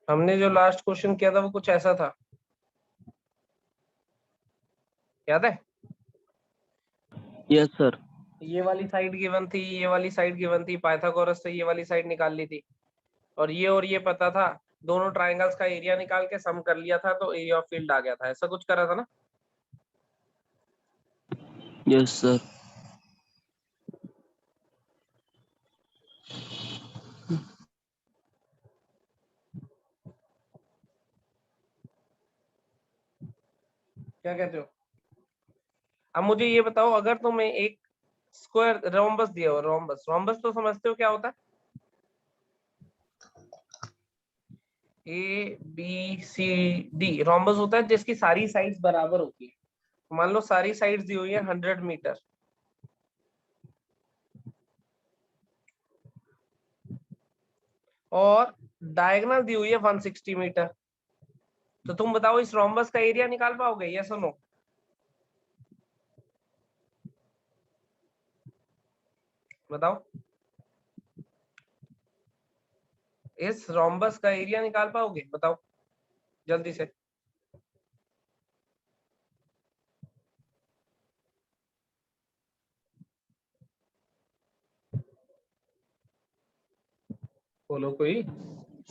हमने जो last question किया था वो कुछ ऐसा था, याद है? Yes sir. ये वाली साइड गिवन थी, ये वाली साइड गिवन थी, पाइथागोरस से ये वाली साइड निकाल ली थी, और ये पता था, दोनों ट्रायंगल्स का एरिया निकाल के सम कर लिया था तो एरिया ऑफ फील्ड आ गया था। ऐसा कुछ करा था ना? Yes sir. क्या कहते हो? अब मुझे ये बताओ, अगर तुम्हें एक स्क्वायर रोम्बस दिया हो, रोम्बस, रोम्बस तो समझते हो क्या होता है? A B C D rhombus होता है जिसकी सारी साइड्स बराबर होती है। मान लो सारी साइड्स दी हुई है 100 मीटर, और डायगोनल दी हुई है 160 मीटर, तो तुम बताओ इस रोम्बस का एरिया निकाल पाओगे, यस और नो? बताओ, इस रोम्बस का एरिया निकाल पाओगे? बताओ जल्दी से। बोलो कोई।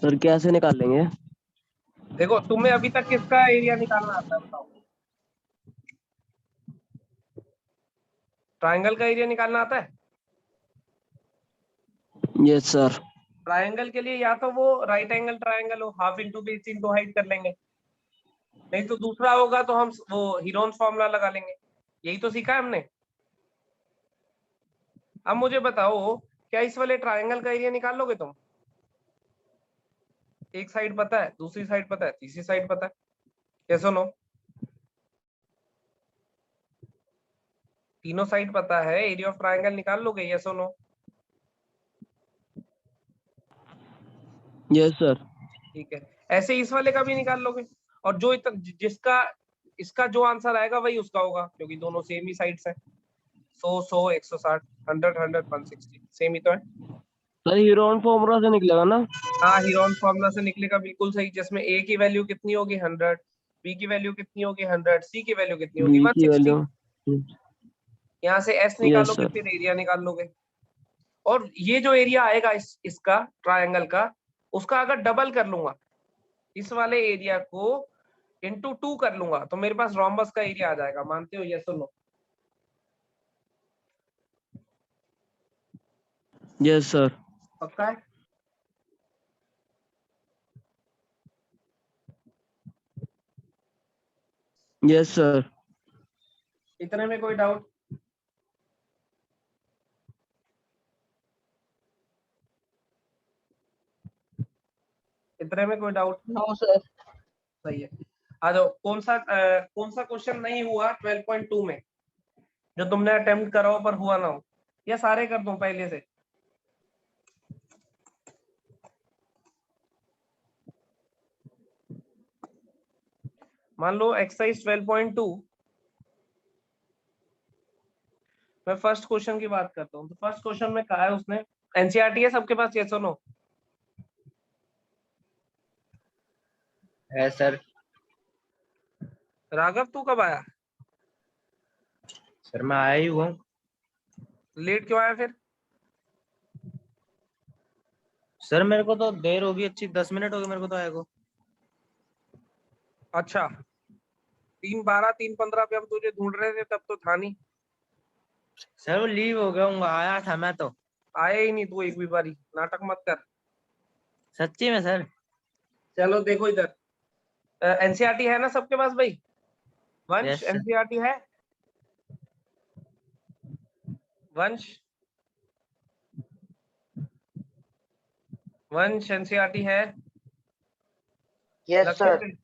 सर कैसे निकाल लेंगे? देखो, तुम्हें अभी तक किसका एरिया निकालना आता है बताओ? ट्रायंगल का एरिया निकालना आता है? Yes sir. ट्रायंगल के लिए या तो वो राइट एंगल ट्रायंगल हो, half into base into height कर लेंगे, नहीं तो दूसरा होगा तो हम वो हीरोन्स फॉर्मूला लगा लेंगे। यही तो सीखा है हमने। अब मुझे बताओ, क्या इस वाले ट्रायंगल का एरिया निकाल लोगे तुम? एक साइड पता है, दूसरी साइड पता है, तीसरी साइड पता है, ये सुनो, तीनों साइड पता है, एरिया ऑफ ट्रायंगल निकाल लोगे, ये सुनो? Yes sir. ठीक है, ऐसे इस वाले का भी निकाल लोगे, और जो जिसका इसका जो आंसर आएगा वही उसका होगा, क्योंकि दोनों सेम ही साइड्स है। 100 160, 100 100 160 सेम ही तो है। सर हीरोन फॉर्मूला से निकलेगा ना? हाँ, हीरोन फॉर्मूला से निकलेगा, बिल्कुल सही, जिसमें ए की वैल्यू कितनी होगी 100, बी की वैल्यू कितनी होगी 100, सी की वैल्यू कितनी होगी बी की 160। वैल्यू। यहाँ से एस यस निकालोगे, सर। फिर एरिया निकाल लोगे, और ये जो एरिया आएगा इसका ट्रायंगल का, उसका अगर डबल कर लूंगा, इस वाले एरिया को इंटू 2 कर लूंगा, तो मेरे पास रोम्बस का एरिया आ जाएगा। मानते हो, यस और नो? Yes sir. पक्का है? Yes sir. इतने में कोई डाउट? इतने में कोई डाउट? No sir. सही है। आ जाओ, कौन सा क्वेश्चन नहीं हुआ 12.2 में जो तुमने अटेम्प्ट करा हो पर हुआ ना हो, या सारे कर दूं पहले से? मान लो एक्सरसाइज 12.2, मैं फर्स्ट क्वेश्चन की बात करता हूँ। तो फर्स्ट क्वेश्चन में कहा है उसने, एनसीईआरटी है सबके पास, यस और नो? है सर। राघव तू कब आया? सर मैं आया ही हूँ। लेट क्यों आया फिर? सर मेरे को तो देर होगी अच्छी, 10 मिनट हो गए मेरे को तो आए को। अच्छा, 3:12 3:15 पे हम तुझे ढूंढ रहे थे, तब तो था नहीं। सर वो लीव हो गया हूँ, आया था मैं तो। आया ही नहीं तू एक भी बारी, नाटक मत कर। सच्ची में सर। चलो देखो इधर, एनसीईआरटी है ना सबके पास भाई? वंश, यस सर। एनसीईआरटी है? वंश, वंश एनसीईआरटी है? यस लक्ष्य सर।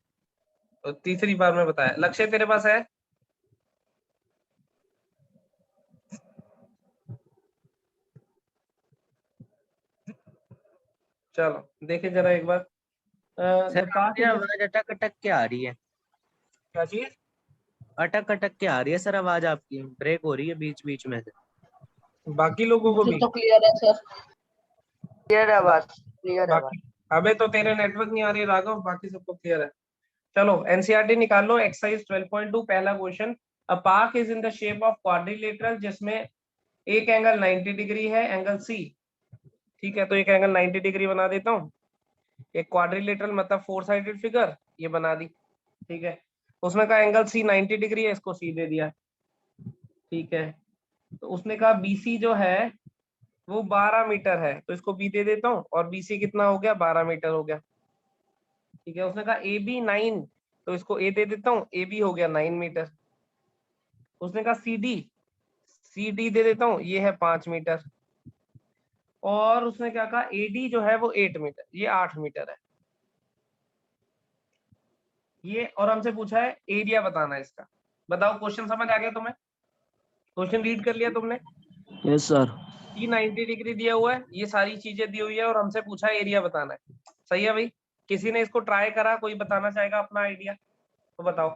तो तीसरी बार में बताया, लक्ष्य तेरे पास है? चलो देखे जरा एक बार। सर द पाथ आपकी आवाज अटक अटक के आ रही है। क्या चीज? अटक अटक के आ रही है सर, आवाज आपकी ब्रेक हो रही है बीच बीच में से। बाकी लोगों को मुझे भी? तो क्लियर है सर, क्लियर है, बस क्लियर है बाकी बस। अबे तो तेरे नेटवर्क नहीं आ रही राघव, बाकी सबको क्लियर है। चलो एनसीईआरटी निकाल लो, एक्सरसाइज 12.2 पहला question. A park is in the shape of quadrilateral जिसमें एक एंगल 90 डिग्री है, एंगल सी। ठीक है, तो एक एंगल 90 डिग्री बना देता हूँ। एक क्वाड्रिलेटरल मतलब 4 साइडेड फिगर, ये बना दी। ठीक है, उसने कहा एंगल सी 90 डिग्री है, इसको सी दे दिया। ठीक है, तो उसने कहा बीसी जो है वो 12 मीटर है, तो इसको बी दे देता हूँ, और बीसी कितना हो गया, 12 मीटर हो गया। ठीक है, उसने कहा ए बी 9, तो इसको ए दे देता हूँ, ए बी हो गया 9 मीटर। उसने कहा सी डी दे देता हूँ, ये है 5 मीटर। और उसने क्या कहा, एडी जो है वो 8 मीटर, ये 8 मीटर है ये। और हमसे पूछा है एरिया बताना है इसका। बताओ क्वेश्चन समझ आ गया तुम्हें? क्वेश्चन रीड कर लिया तुमने? Yes sir. सी 90 डिग्री दिया हुआ है, ये सारी चीजें दी हुई है, और हमसे पूछा है एरिया बताना है। सही है भाई? किसी ने इसको ट्राई करा, कोई बताना चाहेगा अपना आइडिया? तो बताओ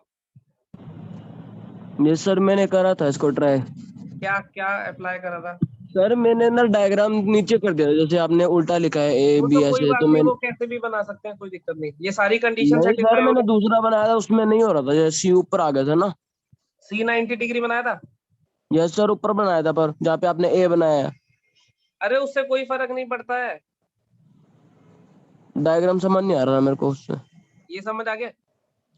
यस सर, मैंने करा था इसको ट्राई। क्या क्या अप्लाई करा था? सर मैंने ना डायग्राम नीचे कर दिया, जैसे आपने उल्टा लिखा है ए वो तो बी कोई ऐसे, बात तो नहीं, मैं वो कैसे भी बना सकते हैं, कोई दिक्कत नहीं, ये सारी कंडीशन नहीं सर, सेटिस्फाई हो मैंने गई। दूसरा बनाया था, उसमें नहीं हो रहा था, जैसे सी ऊपर आ गया था ना। सी 90 डिग्री बनाया था? यस सर, ऊपर बनाया था, पर जहाँ पे आपने ए बनाया है। अरे उससे कोई फर्क नहीं पड़ता है। डायग्राम समझ नहीं आ रहा था मेरे को उससे। ये समझ आ गया?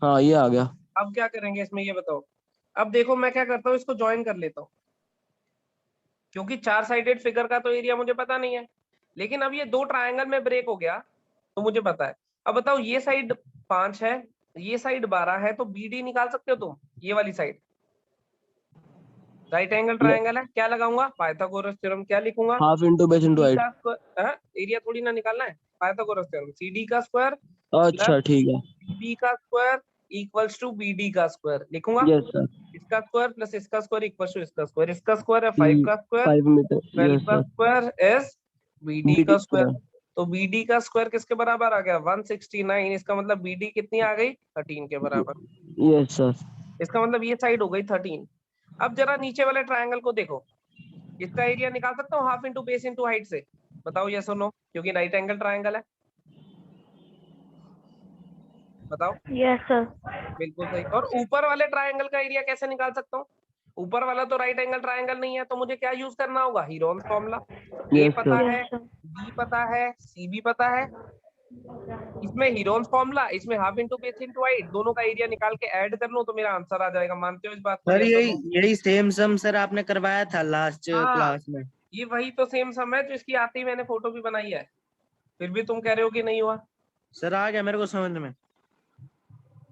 हाँ, ये आ गया। अब क्या करेंगे इसमें, ये बताओ। अब देखो मैं क्या करता हूँ, इसको ज्वाइन कर लेता हूँ, क्योंकि 4 साइडेड फिगर का तो एरिया मुझे पता नहीं है, लेकिन अब ये 2 ट्रायंगल में ब्रेक हो गया तो मुझे पता है। अब बताओ, ये साइड 5 है, ये साइड 12 है, तो बीडी निकाल सकते हो तुम, ये वाली साइड। राइट एंगल ट्रायंगल है, क्या लगाऊंगा, पाइथागोरस थ्योरम। क्या लिखूंगा, half into base into CD height. का स्क्वायर, एरिया थोड़ी ना निकालना है, पाइथागोरस थ्योरम, सीडी का स्क्वायर प्लस अच्छा ठीक है। बीबी का स्क्वायर इक्वल्स टू बीडी का स्क्वायर लिखूंगा। Yes sir. इसका स्क्वायर प्लस इसका स्क्वायर इक्वल्स टू इसका स्क्वायर। इसका स्क्वायर है 5 का स्क्वायर, 5 मीटर। 12 यस का sir. Square is BD BD का स्क्वायर। स्क्वायर। तो बीडी का स्क्वायर किसके बराबर आ गया, 169। इसका मतलब बीडी कितनी आ गई, 13 के बराबर। Yes sir. इसका मतलब ये साइड हो गई 13। अब जरा नीचे वाले ट्रायंगल को देखो, इसका एरिया निकाल सकता हूँ half into base into height से? बताओ यस और नो, क्योंकि राइट एंगल ट्रायंगल है। बताओ। Yes sir. बिल्कुल सही। और ऊपर वाले ट्रायंगल का एरिया कैसे निकाल सकता हूँ? ऊपर वाला तो राइट एंगल ट्रायंगल नहीं है, तो मुझे क्या यूज करना होगा, हीरोन्स फॉर्मूला। ए यस पता सर। है, यस सर। बी पता है, सी भी पता है। इसमें हीरोन्स फॉर्मूला, इसमें half into base into height, दोनों का एरिया निकाल के ऐड कर लूं तो मेरा आंसर आ जाएगा। मानते हो इस बात को, सर यस और यही नो? यही सेम सम सर आपने करवाया था लास्ट हाँ, क्लास में। ये वही तो सेम सम है, तो इसकी आती मैंने फोटो भी बनाई है, फिर भी तुम कह रहे हो कि नहीं हुआ। सर आ गया मेरे को समझ में।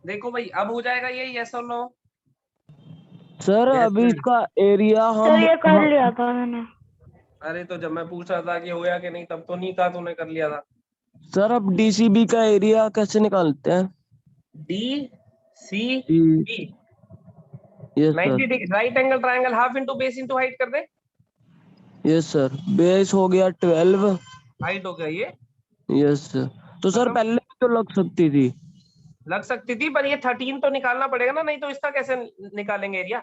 देखो भाई, अब हो जाएगा ये, यस और नो? सर यस अभी सर। इसका एरिया सर ये कर लिया था मैंने। अरे तो जब मैं पूछ रहा था कि होया कि नहीं, तब तो नहीं कहा, तूने कर लिया था। सर अब डीसीबी का एरिया कैसे निकालते हैं? D C B yes sir. 90 degree right angle triangle, half into base into height कर दे। यस सर, बेस हो गया 12। हाइट हो गया ये। Yes sir. तो सर खत्म। पहले भी तो लग सकती थी। लग सकती थी, पर ये 13 तो निकालना पड़ेगा ना, नहीं तो इसका कैसे निकालेंगे एरिया?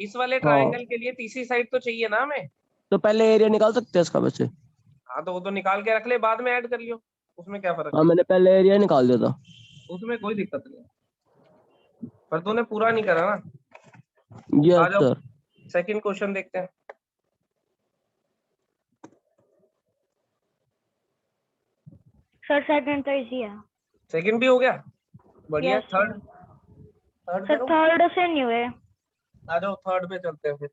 इस वाले हाँ, ट्रायंगल के लिए तीसरी साइड तो चाहिए ना हमें। तो पहले एरिया निकाल सकते हैं इसका वैसे। हाँ, तो वो तो निकाल के रख ले, बाद में ऐड कर लियो, उसमें क्या फर्क हाँ, है? मैंने पहले एरिया निकाल दिया था। उसमें कोई दिक्कत नहीं है, पर तूने पूरा नहीं करा ना। आ यस जाओ, सर। सेकंड क्वेश्चन देखते हैं। सर सेकंड तो इजी है। सेकंड भी हो गया, बढ़िया। Yes third, sir. Third sir करो। थर्ड से नहीं हुए। आ जाओ, थर्ड पे चलते हैं फिर।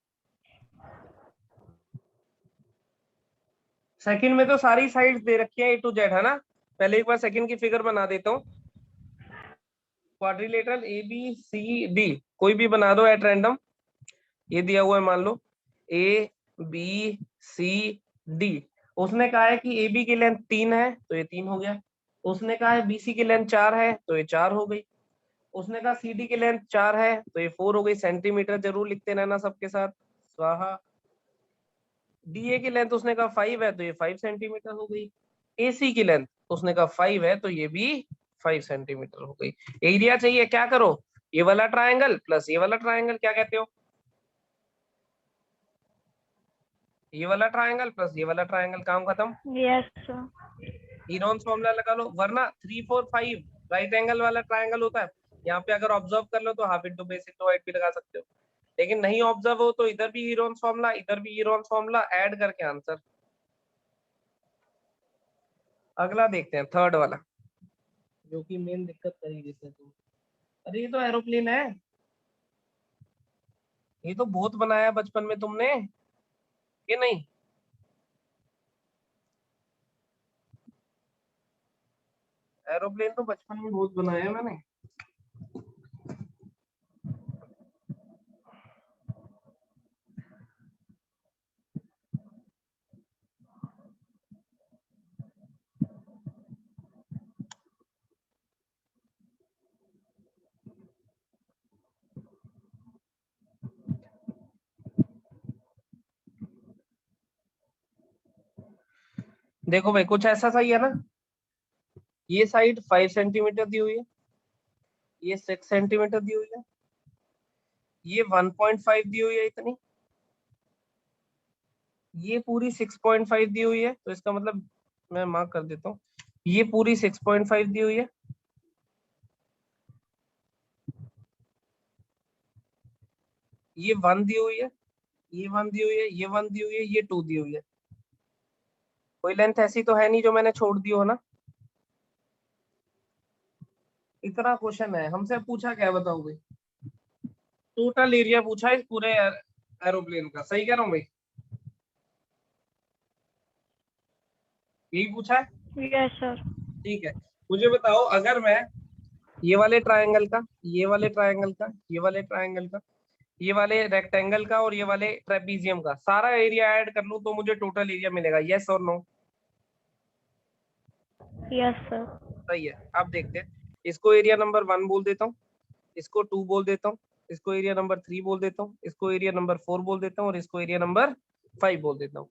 सेकंड में तो सारी साइड्स दे रखी है, ए टू जेड, है ना? पहले एक बार सेकंड की फिगर बना देता हूँ। Quadrilateral A B C D, कोई भी बना दो एट रैंडम। ये दिया हुआ है, मान लो ए बी सी डी। उसने कहा है कि ए बी की लेंथ 3 है, तो ये 3 हो गया। उसने कहा है बी सी की लेंथ 4 है, तो ये 4 हो गई। उसने कहा सी डी की लेंथ 4 है, तो ये 4 हो गई। सेंटीमीटर जरूर लिखते रहना सबके साथ, स्वाहा। डी ए की लेंथ उसने कहा 5 है, तो ये 5 सेंटीमीटर हो गई। ए सी की लेंथ उसने कहा 5 है, तो ये भी 5 सेंटीमीटर हो गई। एरिया चाहिए, क्या करो, ये वाला ट्रायंगल प्लस ये वाला ट्रायंगल, क्या कहते हो? ये वाला ट्रायंगल प्लस ये वाला ट्रायंगल, काम खत्म। Yes sir. हीरोन्स फॉर्मूला लगा लो, वरना 3 4 5 राइट एंगल वाला ट्रायंगल होता है, यहाँ पे अगर ऑब्जर्व कर लो तो half into base into height भी लगा सकते हो, लेकिन नहीं ऑब्जर्व हो तो इधर भी हीरोन्स फॉर्मूला, इधर भी हीरोन्स फॉर्मूला, ऐड करके आंसर। अगला देखते हैं थर्ड वाला, जो कि मेन दिक्कत करेगी इसमें। तुम अरे ये तो एरोप्लेन है, ये तो बहुत बनाया बचपन में तुमने, ये नहीं? एरोप्लेन तो बचपन में बहुत बनाया मैंने। देखो भाई कुछ ऐसा सही है ना, ये साइड 5 सेंटीमीटर दी हुई है, ये 6 सेंटीमीटर दी हुई है, ये 1.5 दी हुई है इतनी, ये पूरी 6.5 दी हुई है, तो इसका मतलब मैं मार्क कर देता हूँ, ये पूरी 6.5 दी हुई है, ये 1 दी हुई है, ये 1 दी हुई है, ये 1 दी हुई है, ये 2 दी हुई है। कोई लेंथ ऐसी तो है नहीं जो मैंने छोड़ दी हो ना। इतना क्वेश्चन है, हमसे पूछा क्या बताओ भाई, टोटल एरिया पूछा है इस पूरे एरोप्लेन का, सही कह रहा हूँ भाई? यही पूछा है। Yes sir. ठीक है, मुझे बताओ अगर मैं ये वाले ट्रायंगल का, ये वाले ट्रायंगल का, ये वाले ट्रायंगल का, ये वाले रेक्टेंगल का और ये वाले ट्रेपीजियम का सारा एरिया ऐड कर लूं तो मुझे टोटल एरिया मिलेगा, यस और नो? Yes sir. सही है। अब देखते हैं, इसको एरिया नंबर 1 बोल देता हूँ, इसको 2 बोल देता हूँ, इसको एरिया नंबर 3 बोल देता हूँ, इसको एरिया नंबर 4 बोल देता हूँ और इसको एरिया नंबर 5 बोल देता हूँ।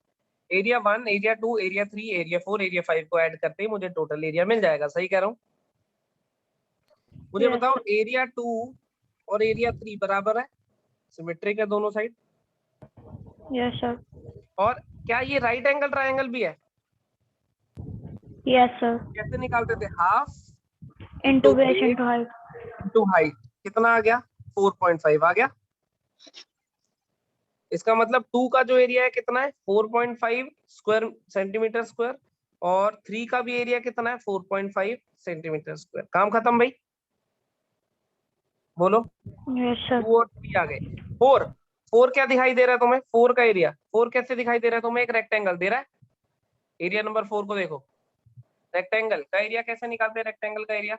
Area 1, area 2, area 3, area 4, area 5 को ऐड करते ही मुझे टोटल एरिया मिल जाएगा, सही कह रहा हूँ? मुझे Yes, बताओ sir. एरिया 2 और एरिया 3 बराबर है, सिमेट्रिक है दोनों साइड, Yes, sir. और क्या ये राइट एंगल ट्रायंगल भी है? Yes, sir. कैसे निकालते थे? Half Into into base base into height. Into height, कितना आ गया? 4.5 आ गया। इसका मतलब 2 का जो एरिया है कितना है? 4.5 स्क्वायर सेंटीमीटर स्क्वायर, और 3 का भी एरिया कितना है? 4.5 सेंटीमीटर स्क्वायर। काम खत्म भाई, बोलो। Yes, sir. 2 और 3 आ गए। 4, 4 क्या दिखाई दे रहा है तुम्हें? 4 का एरिया, 4 कैसे दिखाई दे रहा है तुम्हें? एक रेक्टेंगल दे रहा है, एरिया नंबर 4 को देखो, रेक्टेंगल का एरिया कैसे निकालते हैं? रेक्टेंगल का एरिया,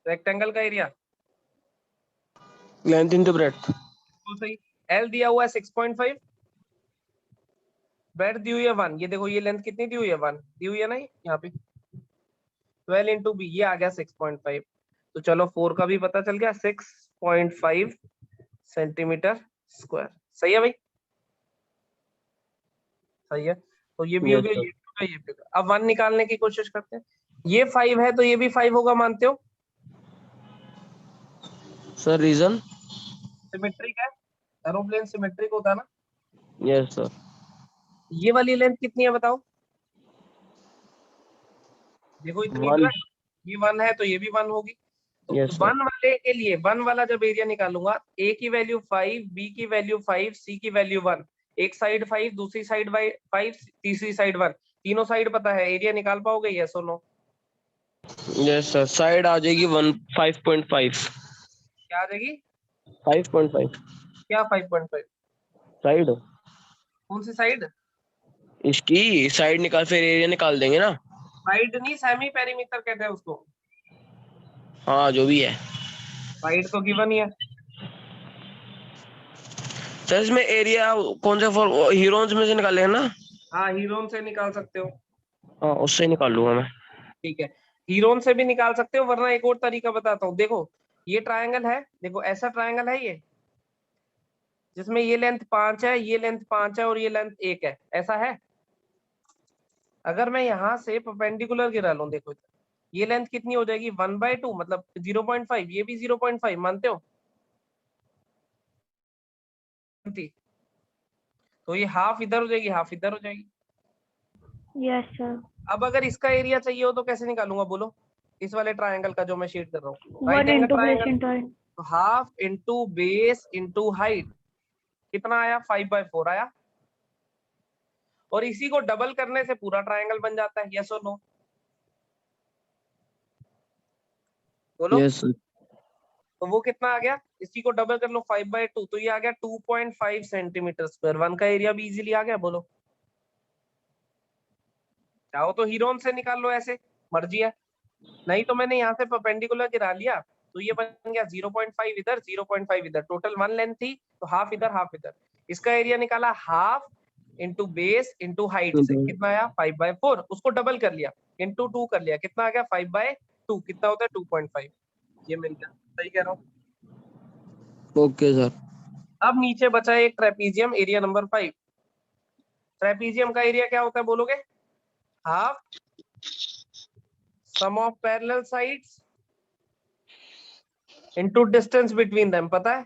रेक्टेंगल का एरिया लेंथ इंटू ब्रेड्थ। तो सही, एल दिया हुआ है 6.5, ब्रेड्थ दी हुई है 1, ये देखो ये लेंथ कितनी दी हुई है? 1 दी हुई है ना, यहाँ पे 12 इंटू बी, ये आ गया 6.5। तो चलो 4 का भी पता चल गया, 6.5 सेंटीमीटर स्क्वायर। सही है भाई, सही है। तो ये भी हो यस गया, सर। ये भी हो गया, ये भी हो गया। अब 1 निकालने की कोशिश करते हैं, ये 5 है तो ये भी 5 होगा, मानते हो? Sir reason? सिमेट्रिक है, एरोप्लेन सिमेट्रिक होता है ना। Yes sir. ये वाली लेंथ कितनी है बताओ? देखो इतनी तो 1। है, ये 1 है तो ये भी 1 होगी। तो यस सर। 1 वाले के लिए 1 वाला जब एरिया निकालूंगा, ए की वैल्यू 5, बी की वैल्यू 5, सी की वैल्यू 1, एक साइड 5, दूसरी साइड 5, तीसरी साइड 1, तीनों साइड पता है, एरिया निकाल पाओगे? यस और नो? यस सर, साइड आ जाएगी 5.5। क्या आ जाएगी? 5.5 क्या 5.5? साइड। कौन सी साइड? इसकी साइड निकाल, फिर एरिया निकाल देंगे ना। साइड नहीं, सेमी पेरीमीटर कहते हैं उसको। हाँ जो भी है साइड तो गिवन ही है। सर। इसमें एरिया कौन सा हीरोन्स में से निकालेंगे ना? हाँ, हीरोन से निकाल सकते हो। हाँ उससे ही निकाल लूंगा मैं। ठीक है, हीरोन से भी निकाल सकते हो, वरना एक और तरीका बताता हूँ। देखो ये ट्रायंगल है, देखो ऐसा ट्रायंगल है ये, जिसमें ये लेंथ 5 है, ये लेंथ 5 है और ये लेंथ 1 है, ऐसा है। अगर मैं यहाँ से परपेंडिकुलर गिरा लूं, देखो ये लेंथ कितनी हो जाएगी? 1/2, मतलब 0.5, ये भी 0.5, मानते हो? तो ये हाफ इधर हो जाएगी, हाफ इधर हो जाएगी, Yes, sir. अब अगर इसका एरिया चाहिए हो तो कैसे निकालूंगा बोलो, इस वाले ट्रायंगल का जो मैं शेड कर रहा हूँ, 1 right angle into base triangle, into height. तो half into base into height कितना आया, 5/4 आया। और इसी को डबल करने से पूरा ट्रायंगल बन जाता है, यस और नो बोलो। Yes sir. तो वो कितना आ गया, इसी को डबल कर लो 5/2, तो ये आ गया 2.5 सेंटीमीटर स्क्वायर। वन का एरिया भी इजीली आ गया बोलो। चाहो तो हीरोन से निकाल लो, ऐसे मर्जी है, नहीं तो मैंने यहाँ से परपेंडिकुलर गिरा लिया, तो ये बन गया 0.5 इधर 0.5 इधर, टोटल 1 लेंथ थी, तो हाफ इधर हाफ इधर। इसका एरिया निकाला half into base into height से, कितना आया 5/4, उसको डबल कर लिया इंटू 2 कर लिया, कितना आ गया 5/2, कितना होता है 2.5, ये मिल गया। सही कह रहा हूँ। Okay sir. अब नीचे बचा एक ट्रेपीजियम, एरिया नंबर 5। ट्रेपीजियम का एरिया क्या होता है बोलोगे, half sum of parallel sides into distance between them, पता है,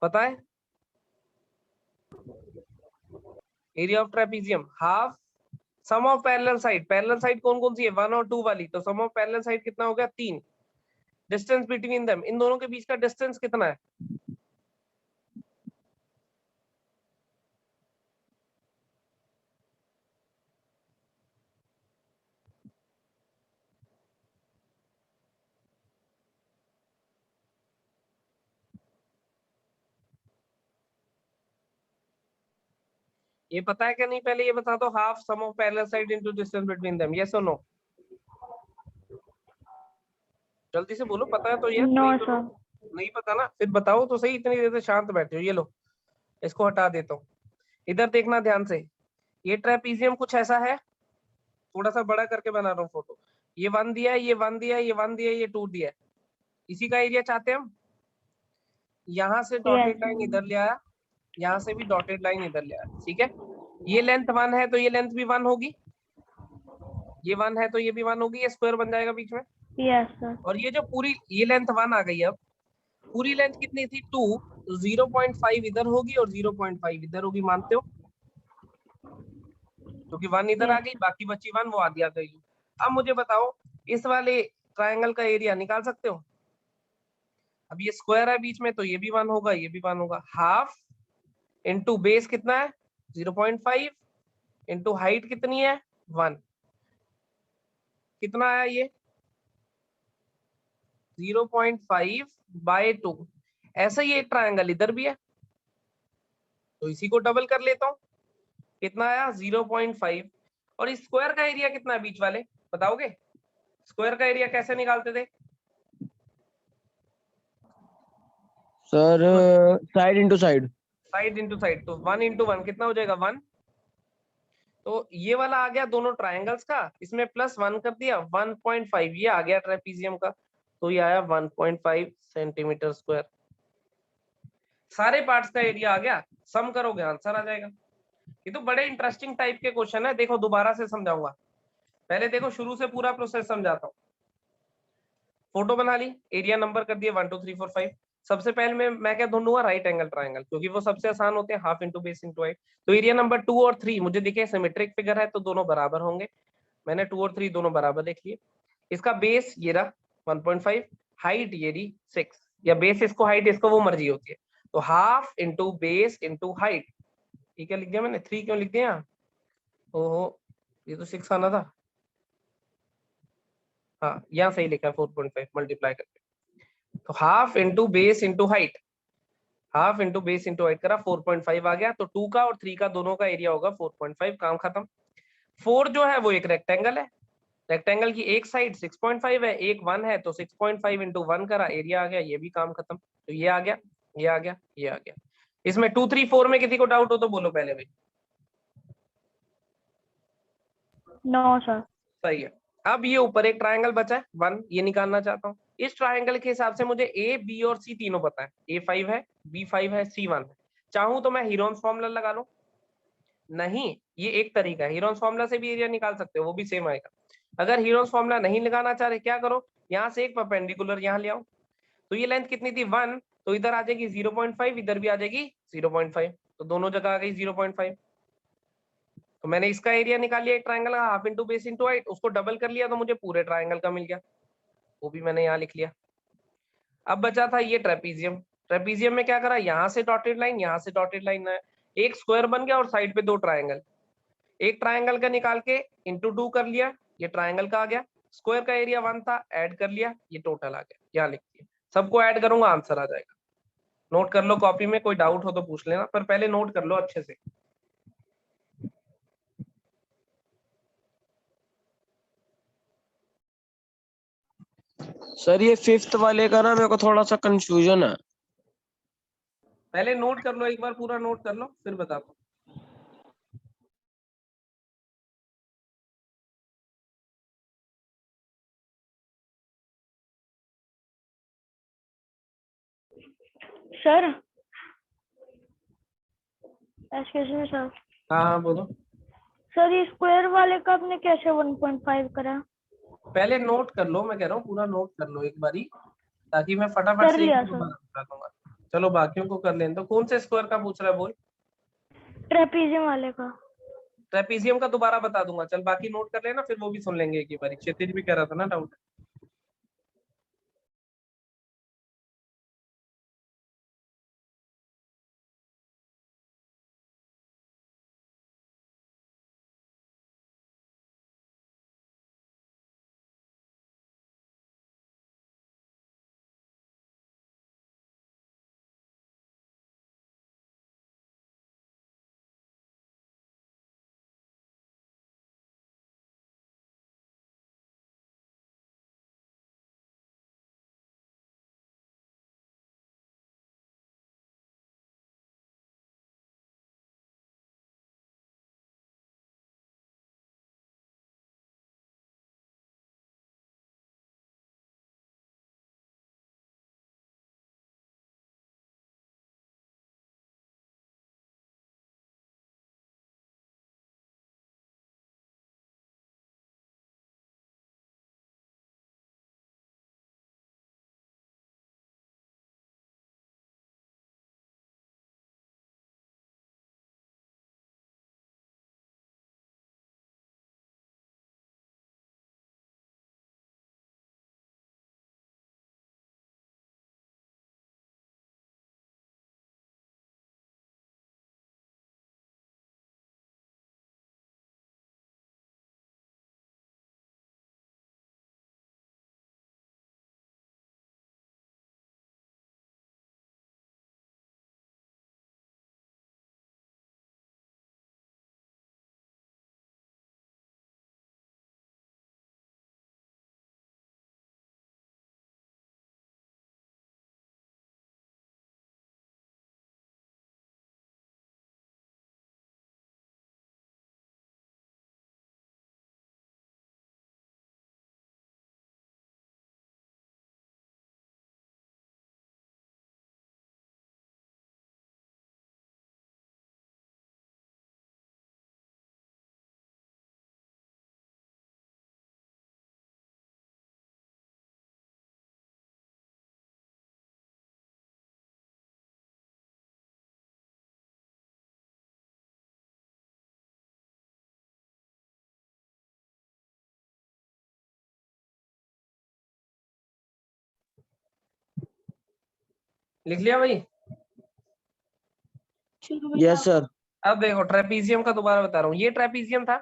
पता है area of trapezium half sum of parallel side, parallel side कौन कौन सी है 1 और 2 वाली, तो सम ऑफ पैरेलल साइड कितना हो गया 3, डिस्टेंस बिटवीन देम, इन दोनों के बीच का डिस्टेंस कितना है, ये पता है क्या नहीं, पहले ये बता दो, half sum of parallel side into distance between them, yes और नो, जल्दी से बोलो, पता है तो यस, No, नहीं तो sir. no। नहीं पता ना, फिर बताओ तो सही, इतनी देर से शांत बैठे हो। ये लो, इसको हटा देता हूँ, इधर देखना ध्यान से, ये ट्रेपीजियम कुछ ऐसा है, थोड़ा सा बड़ा करके बना रहा हूँ फोटो, ये 1 दिया है, ये 1 दिया है, ये 1 दिया है, ये 2 दिया है, इसी का एरिया चाहते हैं हम। यहाँ से डॉटेड Yes. लाइन इधर ले आया, यहाँ से भी डॉटेड लाइन इधर ले आया, ठीक है, ये लेंथ 1 है तो ये लेंथ भी 1 होगी, ये 1 है तो ये भी 1 होगी, ये स्क्वायर बन जाएगा बीच में। Yes, sir. और ये जो पूरी ये लेंथ 1 आ गई, अब पूरी लेंथ कितनी थी 2, तो 0.5 इधर होगी और 0.5 इधर होगी, मानते हो, क्योंकि 1 इधर आ Yes. गई, बाकी बची 1 वो आधी आ गई। अब मुझे बताओ, इस वाले ट्रायंगल का एरिया निकाल सकते हो। अब ये स्क्वायर है बीच में, तो ये भी 1 होगा, ये भी 1 होगा, हाफ इंटू बेस कितना है 0.5 इंटू हाइट कितनी है 1, कितना आया ये 0.5/2। ऐसा ही एक ट्रायंगल इधर भी है, तो इसी को डबल कर लेता हूँ, कितना आया 0.5। और इस स्क्वायर का एरिया कितना है बीच वाले, बताओगे, स्क्वायर का एरिया कैसे निकालते थे sir side into side. Side into side, तो 1 इंटू 1 कितना हो जाएगा 1, तो ये वाला आ गया दोनों ट्रायंगल्स का, इसमें +1 कर दिया 1.5, ये आ गया ट्रेपीजियम का, तो ये आया 1.5 सेंटीमीटर स्क्वायर। सारे पार्ट्स का एरिया आ गया, सम करोगे आंसर आ जाएगा। ये तो बड़े इंटरेस्टिंग टाइप के क्वेश्चन है, देखो दोबारा से समझाऊंगा, पहले देखो शुरू से पूरा प्रोसेस समझाता हूँ। फोटो बना ली, एरिया नंबर कर दिया 1 2 3 4 5। सबसे पहले मैं क्या ढूंढूंगा, राइट एंगल ट्रायंगल, क्योंकि वो सबसे आसान होते हैं, half into base into height. तो एरिया नंबर 2 और 3 मुझे दिखे सिमेट्रिक फिगर है, तो दोनों बराबर होंगे, मैंने 2 और 3 दोनों बराबर लिख लिए। इसका बेस ये रहा 1.5, हाइट ये रही 6, या बेस इसको हाइट इसको वो मर्जी होती है, तो half into base into height, ठीक है, लिख दिया मैंने, 3 क्यों लिख दिया यहाँ, ओहो ये तो 6 आना था, हाँ यहाँ सही लिखा है 4.5 मल्टीप्लाई करके, तो half into base into height, half into base into height करा 4.5 आ गया, तो 2 का और 3 का दोनों का एरिया होगा 4.5, काम खत्म। 4 जो है वो एक रेक्टेंगल है, रेक्टेंगल की एक साइड 6.5 है, एक 1 है, तो 6.5 इंटू 1 करा, एरिया आ गया, ये भी काम खत्म। तो ये आ गया, ये आ गया, ये आ गया। इसमें 2 3 4 में किसी को डाउट हो तो बोलो पहले भाई। No, sir. सही है। अब ये ऊपर एक ट्रायंगल बचा है 1, ये निकालना चाहता हूँ। इस ट्रायंगल के हिसाब से मुझे ए बी और सी तीनों पता है, A5 है, B5 है, C1 है। चाहूं तो मैं हीरोन्स फॉर्मूला लगा लूं, नहीं ये एक तरीका है, हीरोन्स फॉर्मूला से भी एरिया निकाल सकते हो, वो भी सेम आएगा। अगर हीरोन्स फॉर्मूला नहीं लगाना चाह रहे, क्या करो, यहाँ से एक परपेंडिकुलर यहाँ ले आओ, तो ये लेंथ कितनी थी 1, तो इधर आ जाएगी 0.5, इधर भी आ जाएगी 0.5, तो दोनों जगह आ गई 0.5। तो मैंने इसका एरिया निकाल लिया एक ट्राइंगल का, half into base into height, उसको डबल कर लिया तो मुझे पूरे ट्राइंगल का मिल गया, वो भी मैंने यहाँ लिख लिया। अब बचा था ये ट्रेपीजियम। ट्रेपीजियम में क्या करा, यहाँ से डॉटेड लाइन, यहाँ से डॉटेड लाइन, एक स्क्वायर बन गया और साइड पे दो ट्राइंगल। एक ट्राइंगल का निकाल के इंटू 2 कर लिया, ये ट्राइंगल का आ गया। स्क्वायर का एरिया 1 था, ऐड कर लिया, ये टोटल आ गया। यहाँ लिख दिया, सबको ऐड करूंगा आंसर आ जाएगा। नोट कर लो कॉपी में, कोई डाउट हो तो पूछ लेना, पर पहले नोट कर लो अच्छे से। सर ये फिफ्थ वाले का ना मेरे को थोड़ा सा कंफ्यूजन है। पहले नोट कर लो, एक बार पूरा नोट कर लो फिर बता दो। Sir excuse me sir. हाँ हाँ बोलो। सर ये स्क्वायर वाले का आपने कैसे 1.5 करा? पहले नोट कर लो, मैं कह रहा हूँ पूरा नोट कर लो एक बारी, ताकि मैं फटाफट कर से एक लिया ही सर। दोबारा बता दूंगा। चलो बाकियों को कर लेने तो। कौन से स्क्वायर का पूछ रहा है बोल? ट्रेपीजियम वाले का। ट्रेपीजियम का दोबारा बता दूंगा, चल बाकी नोट कर लेना, फिर वो भी सुन लेंगे एक ही बारी। क्षितिज भी कह रहा था ना डाउट। लिख लिया भाई? Yes sir. अब देखो ट्रेपीजियम का दोबारा बता रहा हूँ। ये ट्रेपीजियम था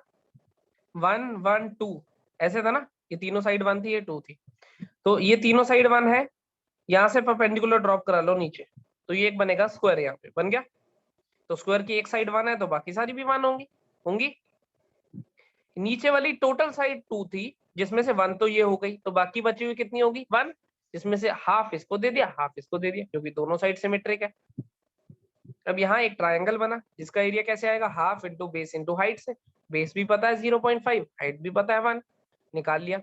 1 1 2, ऐसे था ना, ये तीनों साइड 1 थी, ये 2 थी। तो ये तीनों साइड 1 है, यहाँ से परपेंडिकुलर ड्रॉप करा लो नीचे, तो ये एक बनेगा स्क्वायर, यहाँ पे बन गया। तो स्क्वायर की एक साइड 1 है तो बाकी सारी भी 1 होंगी होंगी। नीचे वाली टोटल साइड 2 थी, जिसमें से 1 तो ये हो गई, तो बाकी बची हुई कितनी होगी? 1, जिसमें से हाफ इसको दे दिया, हाफ इसको दे दिया, क्योंकि दोनों साइड सिमेट्रिक है। अब यहाँ एक ट्रायंगल बना, जिसका एरिया कैसे आएगा? Half into base into height से। बेस भी पता है 0.5, हाइट भी पता है 1, निकाल लिया।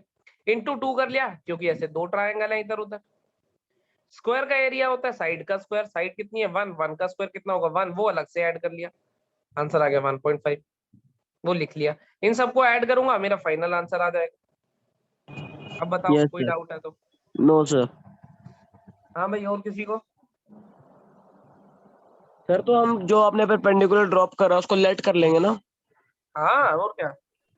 इंटू 2 कर लिया, क्योंकि ऐसे दो ट्रायंगल है इधर उधर। स्क्वायर का एरिया होता है साइड का स्क्वायर, साइड कितनी है? 1, 1 का स्क्वायर कितना होगा? 1, वो अलग से ऐड कर लिया, आंसर आ गया 1.5, वो लिख लिया। इन सबको ऐड करूंगा, मेरा फाइनल आंसर आ जाएगा। अब बताओ यस कोई सर। डाउट है तो? No sir. हाँ भाई, और किसी को? सर तो हम जो आपने परपेंडिकुलर ड्रॉप करा उसको लेट कर लेंगे ना? हाँ और क्या।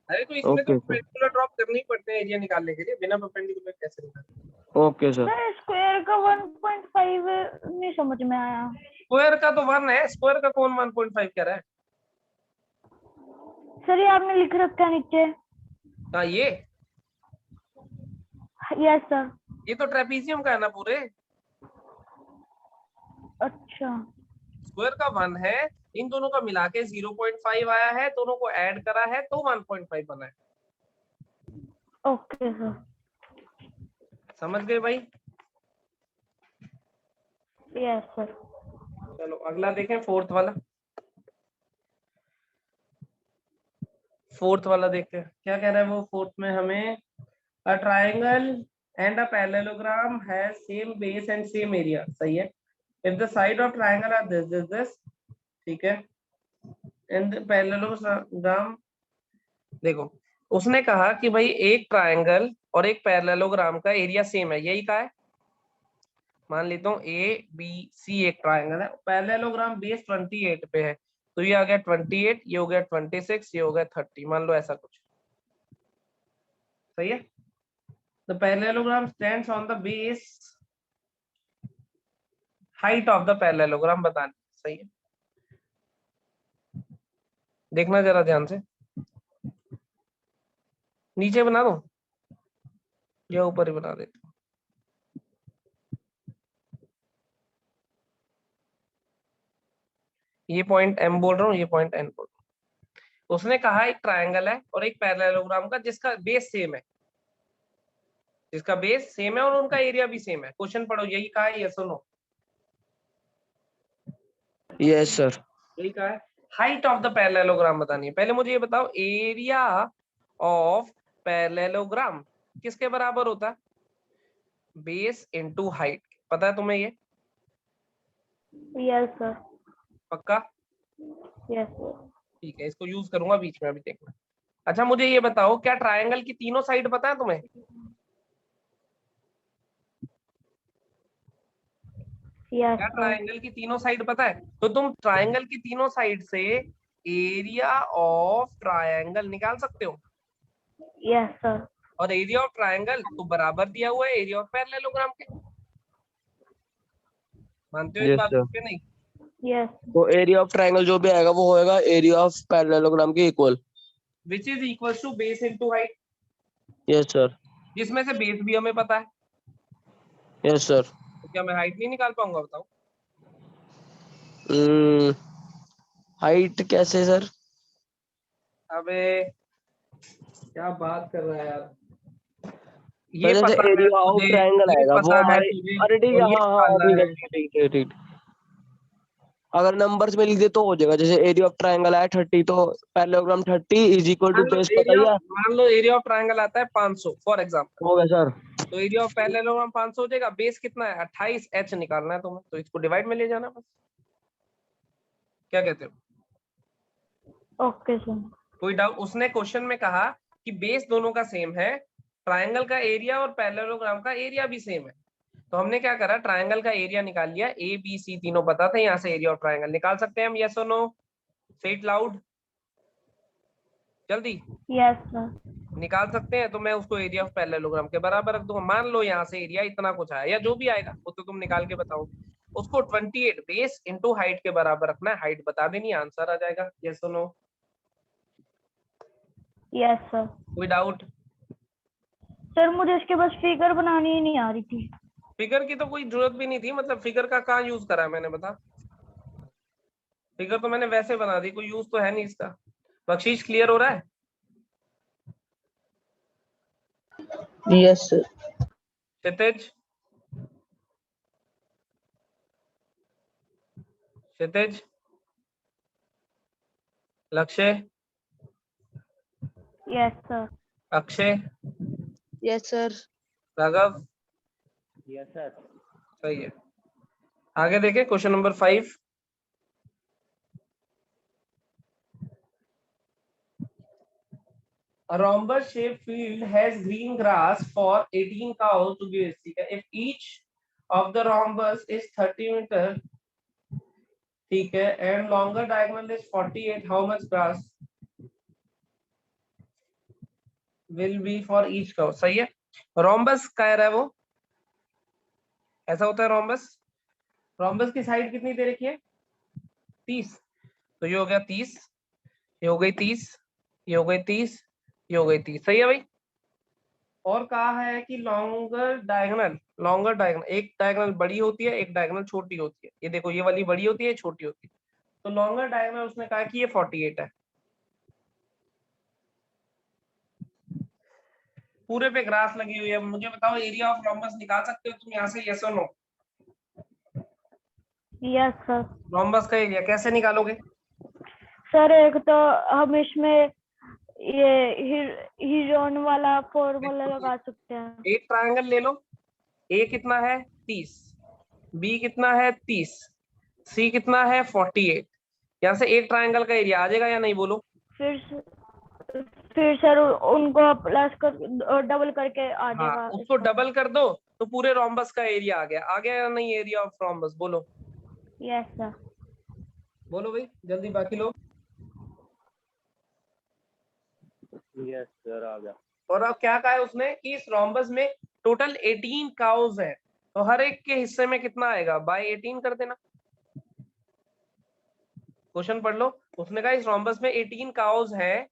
अरे तो इसमें तो ओके सर। परपेंडिकुलर ड्रॉप करने ही पड़ते हैं एरिया निकालने के लिए, बिना परपेंडिकुलर कैसे निकालेंगे। Okay sir. सर स्क्वायर का 1.5 नहीं समझ में आया। स्क्वायर का तो 1 है, स्क्वायर का कौन 1.5 कह रहा है? सर ये आपने लिख रखा है नीचे। हाँ ये यस सर। ये तो ट्रेपीजियम का है ना पूरे। अच्छा स्क्वायर का 1 है, इन दोनों का मिला के 0.5 आया है, दोनों को ऐड करा है तो 1.5 बना है। Okay sir. समझ गए भाई? Yes sir. चलो अगला देखें, फोर्थ वाला। फोर्थ वाला देखते हैं क्या कह रहा है वो। फोर्थ में हमें a triangle and a parallelogram has same base and same area, सही है। If the side of triangle are this, ठीक है, एंड पैरेललोग्राम, देखो उसने कहा कि भाई एक ट्रायंगल और एक पैरेललोग्राम का एरिया सेम है, यही कहा है। मान लेता हूँ ए बी सी एक ट्रायंगल है, पैरेललोग्राम बेस 28 पे है, तो ये आ गया 28, ये हो गया 26, ये हो गया 30, मान लो ऐसा कुछ, सही है। The parallelogram stands on the base, height of the parallelogram बतानी, सही है। देखना जरा ध्यान से, नीचे बना दो या ऊपर ही बना देते। ये पॉइंट एम बोल रहा हूँ, ये पॉइंट एन बोल रहा हूँ। उसने कहा एक ट्रायंगल है और एक पैरेललोग्राम का जिसका बेस सेम है, जिसका बेस सेम है और उनका एरिया भी सेम है। क्वेश्चन पढ़ो, यही कहा है, यस और नो? Yes sir. यही कहा है। हाइट ऑफ द पैरेललोग्राम बतानी है। पहले मुझे ये बताओ, एरिया ऑफ पैरेललोग्राम किसके बराबर होता है? बेस इनटू हाइट, पता है तुम्हें ये? Yes sir. पक्का? Yes sir. ठीक है, इसको यूज करूंगा बीच में, अभी देखना। अच्छा मुझे ये बताओ, क्या ट्रायंगल की तीनों साइड पता है तुम्हें? यस क्या सर। ट्रायंगल की तीनों साइड पता है? तो तुम ट्रायंगल की तीनों साइड से एरिया ऑफ ट्रायंगल निकाल सकते हो। Yes sir. और एरिया ऑफ ट्रायंगल तो बराबर दिया हुआ है एरिया ऑफ पैरेललोग्राम के। मानते हो इस यस बात सर। को कि नहीं? यस तो एरिया ऑफ ट्रायंगल जो भी आएगा वो होएगा एरिया ऑफ पैरेललोग्राम के equal. Which is equal to base into height, yes sir. जिसमें से बेस भी हमें पता है, यस सर। तो क्या मैं हाइट नहीं निकाल पाऊंगा बताओ? हाइट कैसे सर? अबे क्या बात कर रहा है यार, तो ये जैसे पता है एरिया ऑफ तुझे, ट्रायंगल ये आएगा वो पता है हमारे। तुझे, अरे ठीक और है, ये हाँ हाँ निकालना ठीक है है। ठीक है ठीक। अगर नंबर्स में लिख दे तो हो जाएगा, जैसे एरिया ऑफ ट्रायंगल आया 30 तो parallelogram 30 is equal to base, पता ही है। मान लो एरिया ऑफ ट्रायंगल आता है 500 फॉर एग्जांपल, हो गया सर। तो एरिया ऑफ पैरेललोग्राम 500 हो जाएगा। बेस कितना है? 28, एच निकालना है तुम्हें, तो इसको डिवाइड में ले जाना बस। क्या कहते हो? Okay sir. कोई डाउट? उसने क्वेश्चन में कहा कि बेस दोनों का सेम है, ट्रायंगल का एरिया और पैरेललोग्राम का एरिया भी सेम है, तो हमने क्या करा, ट्रायंगल का एरिया निकाल लिया। ए बी सी तीनों पता था, यहाँ से एरिया ऑफ ट्रायंगल निकाल सकते हैं हम, यस और नो? से इट लाउड, जल्दी। Yes sir. निकाल सकते हैं, तो मैं उसको एरिया ऑफ पैरेललोग्राम के बराबर रख दूंगा। मान लो यहाँ से एरिया इतना कुछ आया, या जो भी आएगा वो तो तुम निकाल के बताओगे। उसको 28 बेस इंटू हाइट के बराबर रखना है, हाइट बता देनी, आंसर आ जाएगा, यस और नो? Yes sir. कोई डाउट? सर मुझे इसके बस फिगर बनानी ही नहीं आ रही थी। फिगर की तो कोई जरूरत भी नहीं थी, मतलब फिगर का कहाँ यूज करा है मैंने, बता? फिगर तो मैंने वैसे बना दी, कोई यूज तो है नहीं इसका। बख्शीश क्लियर हो रहा है? Yes sir. क्षितिज, क्षितिज, लक्ष्य, yes sir. Akshay, yes sir. Raghav, yes sir. सही है। आगे देखें question number 5। A rhombus shaped field has green grass for 18 cows to graze. ठीक है, if each of the rhombus is 30 meter, ठीक है, and longer diagonal is 48, how much grass will be for each curve? सही है। Rhombus कह रहा है वो, ऐसा होता है रोम्बस। रोम्बस की साइड कितनी दे रखी है? 30। तो ये हो गया 30, ये हो गई 30, ये हो गई 30, ये हो गई 30। सही है भाई। और कहा है कि लॉन्गर डायगोनल, एक डायगोनल बड़ी होती है, एक डायगोनल छोटी होती है। ये देखो, ये वाली बड़ी होती है, छोटी होती है। तो लॉन्गर डायगोनल उसने कहा कि ये 48 है। पूरे पे ग्रास लगी हुई है। मुझे बताओ एरिया ऑफ रोम्बस निकाल सकते हो तुम यहाँ से? यस और नो? Yes sir. रोम्बस का एरिया कैसे निकालोगे? सर एक तो हम इसमें ये हीरोन वाला फॉर्मूला लगा सकते हैं। एक ट्रायंगल ले लो। ए कितना है? 30, बी कितना है? 30, सी कितना है? 48। यहाँ से एक ट्रायंगल का एरिया आ जाएगा या नहीं? बोलो। फिर सर उनको प्लस कर डबल करके आ हाँ, जाएगा उसको इसका। डबल कर दो तो पूरे रोम्बस का एरिया आ गया। आ गया या नहीं एरिया ऑफ रोम्बस? बोलो। Yes sir. बोलो भाई जल्दी, बाकी लोग। यस सर, आ गया। और अब क्या कहा है उसने कि इस रोम्बस में टोटल 18 काउज है, तो हर एक के हिस्से में कितना आएगा? बाय 18 कर देना। क्वेश्चन पढ़ लो। उसने कहा इस रोम्बस में 18 काउज है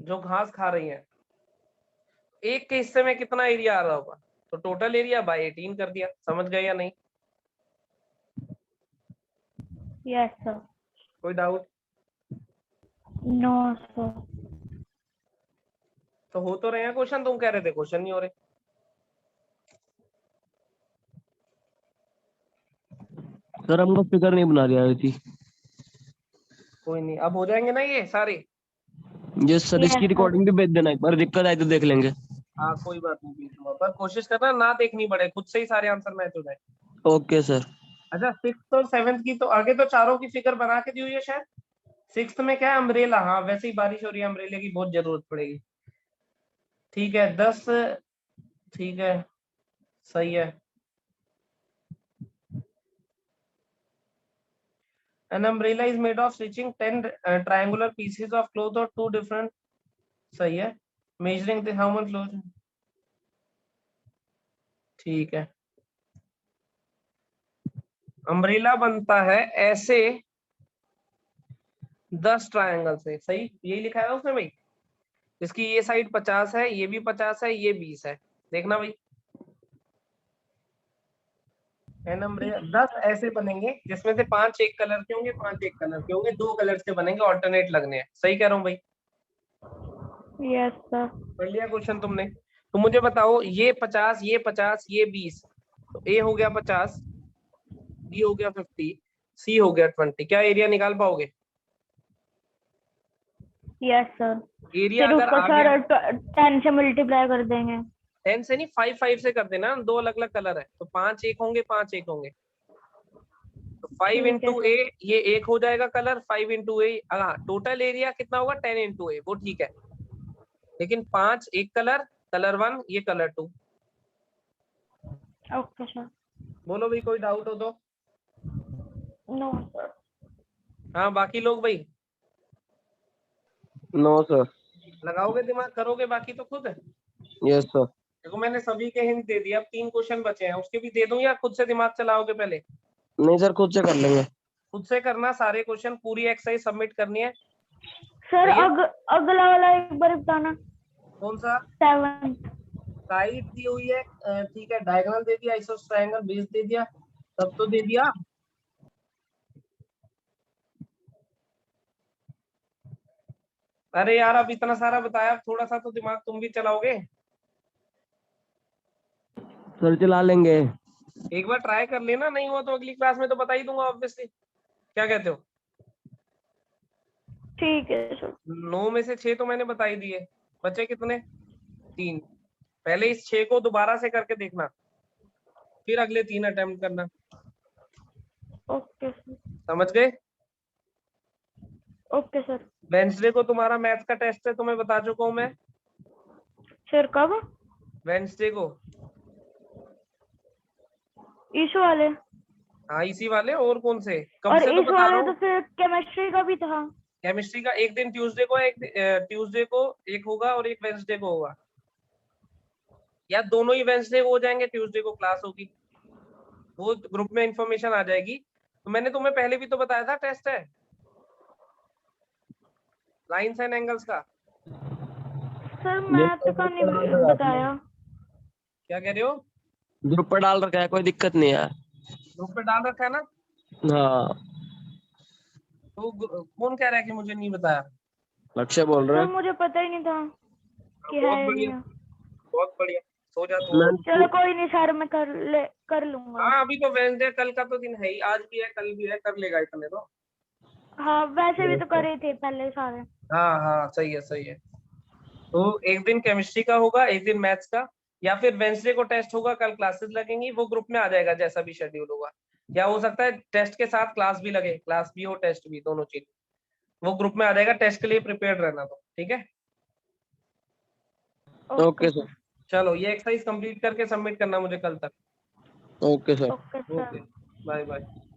जो घास खा रही है। एक के हिस्से में कितना एरिया आ रहा होगा? तो टोटल एरिया बाय 18 कर दिया। समझ गए या नहीं? Yes sir. कोई डाउट? No sir. तो हो तो रहे हैं क्वेश्चन, तुम कह रहे थे क्वेश्चन नहीं हो रहे। सर हमको फिगर नहीं बना रही थी। कोई नहीं, अब हो जाएंगे ना ये सारे। ये सर यस इसकी सर। रिकॉर्डिंग भी भेज देना, एक बार दिक्कत आई तो देख लेंगे। हाँ कोई बात नहीं, बीच में पर कोशिश करना ना देखनी पड़े, खुद से ही सारे आंसर मैच हो जाए। Okay sir. अच्छा, 6th और 7th की तो आगे तो चारों की फिगर बना के दी हुई है शायद। 6th में क्या है? अम्ब्रेला। हाँ वैसे ही बारिश हो रही है, अम्ब्रेले की बहुत जरूरत पड़ेगी। ठीक है 10। ठीक है, सही है। An umbrella is made of stitching 10 triangular pieces of cloth or two different. सही है। Measuring the how much cloth. ठीक है। अम्ब्रेला बनता है ऐसे 10 ट्रायंगल से। सही, यही लिखा है उसने भाई। इसकी ये साइड 50 है, ये भी 50 है, ये 20 है। देखना भाई, एन अम्ब्रेला 10 ऐसे बनेंगे जिसमें से 5 एक कलर के होंगे, 5 एक कलर के होंगे, 2 कलर से बनेंगे, ऑल्टरनेट लगने हैं। सही कह रहा हूँ भाई? Yes sir. पढ़ लिया क्वेश्चन तुमने? तो मुझे बताओ, ये 50, ये 50, ये 20, तो ए हो गया 50, बी हो गया 50, सी हो गया 20। क्या एरिया निकाल पाओगे? Yes sir. एरिया फिर अगर उसको आ सर गया 10 से मल्टीप्लाई कर देंगे। 10 से नहीं, 5 से कर देना। 2 अलग अलग कलर है तो 5 एक होंगे, 5 एक होंगे। तो 5 ठीक है इंटू ए, सर। ये एक हो जाएगा कलर। 5 इंटू ए, हाँ टोटल एरिया कितना होगा? 10 इंटू ए, वो ठीक है। लेकिन 5 एक कलर, कलर 1, ये कलर 2। Okay sir. बोलो भाई, कोई डाउट हो तो? No sir. हाँ बाकी लोग भाई नो सर। लगाओगे दिमाग, करोगे बाकी तो खुद? Yes sir. देखो मैंने सभी के हिंट दे दिया, अब 3 क्वेश्चन बचे हैं, उसके भी दे दूं या खुद से दिमाग चलाओगे पहले? नहीं सर, खुद से कर लेंगे। खुद से करना सारे क्वेश्चन, पूरी एक्सरसाइज सबमिट करनी है। सर सही है? अगला वाला एक बार बताना। कौन सा? 7। साइड दी हुई है, ठीक है, डायगोनल दे दिया, आइसोस ट्रायंगल, बेस दे दिया, सब तो दे दिया। अरे यार अब इतना सारा बताया, अब थोड़ा सा तो दिमाग तुम भी चलाओगे। सर चला लेंगे। एक बार ट्राई कर लेना, नहीं हुआ तो अगली क्लास में तो बता ही दूंगा ऑब्वियसली। क्या कहते हो? ठीक है सर। 9 में से 6 तो मैंने बता ही दिए, बचे कितने? 3। पहले इस 6 को दोबारा से करके देखना, फिर अगले 3 अटेम्प्ट करना। Okay sir. समझ गए? Okay sir. वेंसडे को तुम्हारा मैथ्स का टेस्ट है, तुम्हें बता चुका हूं मैं। सर कब? वेंसडे को। इस वाले? हाँ इसी वाले, और कौन से, कब और से तो इस बता वाले रहा तो हूँ। फिर केमिस्ट्री का भी था। केमिस्ट्री का एक दिन ट्यूसडे को, ट्यूसडे को एक होगा और एक वेंसडे को होगा, या दोनों ही वेंसडे को हो जाएंगे, ट्यूसडे को क्लास होगी, वो ग्रुप में इंफॉर्मेशन आ जाएगी। तो मैंने तुम्हें पहले भी तो बताया था टेस्ट है लाइंस एंड एंगल्स का। सर मैथ का नहीं बताया। क्या कह रहे हो? ग्रुप पर डाल रखा है, कोई दिक्कत नहीं है। ग्रुप पे डाल रखा है ना? हाँ तो कौन कह रहा है कि मुझे नहीं बताया? लक्ष्य बोल रहा सर है। मुझे पता ही नहीं था कि बहुत है या नहीं बढ़िया, है। बहुत बढ़िया, सो जा तू। चलो कोई नहीं सर, मैं कर लूंगा। हाँ अभी तो वेंसडे, कल का तो दिन है ही, आज भी है कल भी है, कर लेगा इतने तो। हाँ वैसे भी तो करे थे पहले सारे। हाँ हाँ सही है सही है। तो एक दिन केमिस्ट्री का होगा, एक दिन मैथ्स का, या फिर वेंसडे को टेस्ट होगा, कल क्लासेस लगेंगी, वो ग्रुप में आ जाएगा जैसा भी शेड्यूल होगा। या हो सकता है टेस्ट के साथ क्लास भी लगे, क्लास भी हो टेस्ट भी, दोनों चीज वो ग्रुप में आ जाएगा। टेस्ट के लिए प्रिपेयर रहना, तो ठीक है। Okay sir. चलो ये एक्सरसाइज कंप्लीट करके सबमिट करना मुझे कल तक। Okay sir. Okay sir. Okay, bye bye.